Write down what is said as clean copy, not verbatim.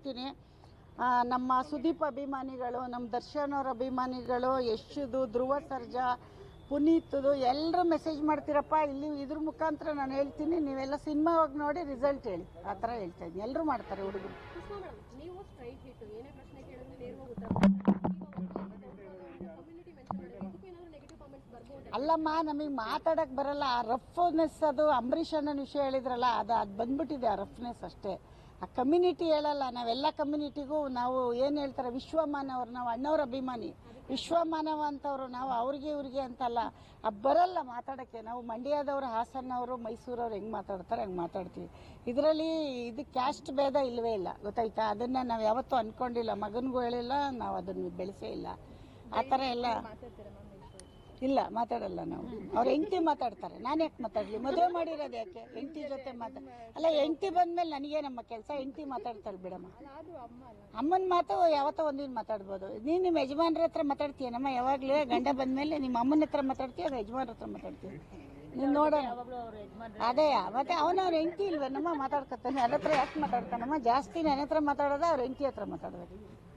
ಹೇಳ್ತೀನಿ, ನಮ್ಮ ಸುದೀಪ್ ಅಭಿಮಾನಿಗಳು, ನಮ್ಮ ದರ್ಶನ್ ಅವ್ರ ಅಭಿಮಾನಿಗಳು, ಯಶ್ದು, ಧ್ರುವ ಸರ್ಜಾ, ಪುನೀತ್ದು ಎಲ್ಲರೂ ಮೆಸೇಜ್ ಮಾಡ್ತೀರಪ್ಪ. ಇಲ್ಲಿ ಇದ್ರ ಮುಖಾಂತರ ನಾನು ಹೇಳ್ತೀನಿ, ನೀವೆಲ್ಲ ಸಿನಿಮಾ ಹೋಗಿ ನೋಡಿ ರಿಸಲ್ಟ್ ಹೇಳಿ. ಆ ಥರ ಹೇಳ್ತಾ ಇದ್ದೀನಿ. ಎಲ್ಲರೂ ಮಾಡ್ತಾರೆ ಹುಡುಗರು. ಅಲ್ಲಮ್ಮ, ನಮಗೆ ಮಾತಾಡಕ್ಕೆ ಬರಲ್ಲ. ಆ ರಫ್ನೆಸ್, ಅದು ಅಂಬರೀಷ್ ಅಣ್ಣನ ವಿಷಯ ಹೇಳಿದ್ರಲ್ಲ, ಅದು ಬಂದ್ಬಿಟ್ಟಿದೆ ಆ ರಫ್ನೆಸ್ ಅಷ್ಟೇ. ಆ ಕಮ್ಯುನಿಟಿ ಹೇಳಲ್ಲ. ನಾವೆಲ್ಲ ಕಮ್ಯುನಿಟಿಗೂ ನಾವು ಏನು ಹೇಳ್ತಾರೆ, ವಿಶ್ವಮಾನವ್ರು, ನಾವು ಅಣ್ಣವ್ರ ಅಭಿಮಾನಿ, ವಿಶ್ವಮಾನವ ಅಂತವ್ರು ನಾವು, ಅವ್ರಿಗೆ ಇವ್ರಿಗೆ ಅಂತಲ್ಲ. ಬರಲ್ಲ ಮಾತಾಡೋಕ್ಕೆ. ನಾವು ಮಂಡ್ಯದವರು, ಹಾಸನವರು, ಮೈಸೂರವ್ರು ಹೆಂಗೆ ಮಾತಾಡ್ತಾರೆ ಹಂಗೆ ಮಾತಾಡ್ತೀವಿ. ಇದರಲ್ಲಿ ಇದು ಕ್ಯಾಸ್ಟ್ ಭೇದ ಇಲ್ಲವೇ ಇಲ್ಲ, ಗೊತ್ತಾಯ್ತಾ? ಅದನ್ನು ನಾವು ಯಾವತ್ತೂ ಅಂದ್ಕೊಂಡಿಲ್ಲ, ಮಗನಿಗೂ ಹೇಳಿಲ್ಲ, ನಾವು ಅದನ್ನು ಬೆಳೆಸೇ ಇಲ್ಲ. ಆ ಥರ ಎಲ್ಲ ಇಲ್ಲ, ಮಾತಾಡಲ್ಲ ನಾವು. ಅವ್ರು ಹೆಂಡತಿ ಮಾತಾಡ್ತಾರೆ, ನಾನು ಯಾಕೆ ಮಾತಾಡಲಿ? ಮದುವೆ ಮಾಡಿರೋದು ಯಾಕೆ? ಹೆಂಡತಿ ಜೊತೆ ಅಲ್ಲ, ಹೆಂಡತಿ ಬಂದ್ಮೇಲೆ ನನಗೆ ನಮ್ಮ ಕೆಲಸ. ಹೆಂಡತಿ ಮಾತಾಡ್ತಾಳೆ ಬಿಡಮ್ಮ. ಅಮ್ಮನ ಮಾತು ಯಾವತ್ತೋ ಒಂದಿನ ಮಾತಾಡ್ಬೋದು. ನೀನು ನಿಮ್ಮ ಯಜಮಾನ್ರ ಹತ್ರ ಮಾತಾಡ್ತೀಯನಮ್ಮ ಯಾವಾಗಲೂ? ಗಂಡ ಬಂದ್ಮೇಲೆ ನಿಮ್ಮ ಅಮ್ಮನ ಹತ್ರ ಮಾತಾಡ್ತೀಯ, ಅದು ಯಜಮಾನ್ರ ಹತ್ರ ಮಾತಾಡ್ತೀಯ? ನೀನು ನೋಡೋಣ. ಅದೇ ಮತ್ತೆ ಅವನವ್ರ ಹೆಂಡತಿ ಇಲ್ವೇನಮ್ಮ ಮಾತಾಡ್ಕೊತಾನೆ? ಅದ್ರ ಹತ್ರ ಯಾಕೆ ಮಾತಾಡ್ತಾನಮ್ಮ? ಜಾಸ್ತಿ ನನ್ನ ಹತ್ರ ಮಾತಾಡೋದ ಅವ್ರ ಹೆಂಡತಿ ಹತ್ರ ಮಾತಾಡೋದು.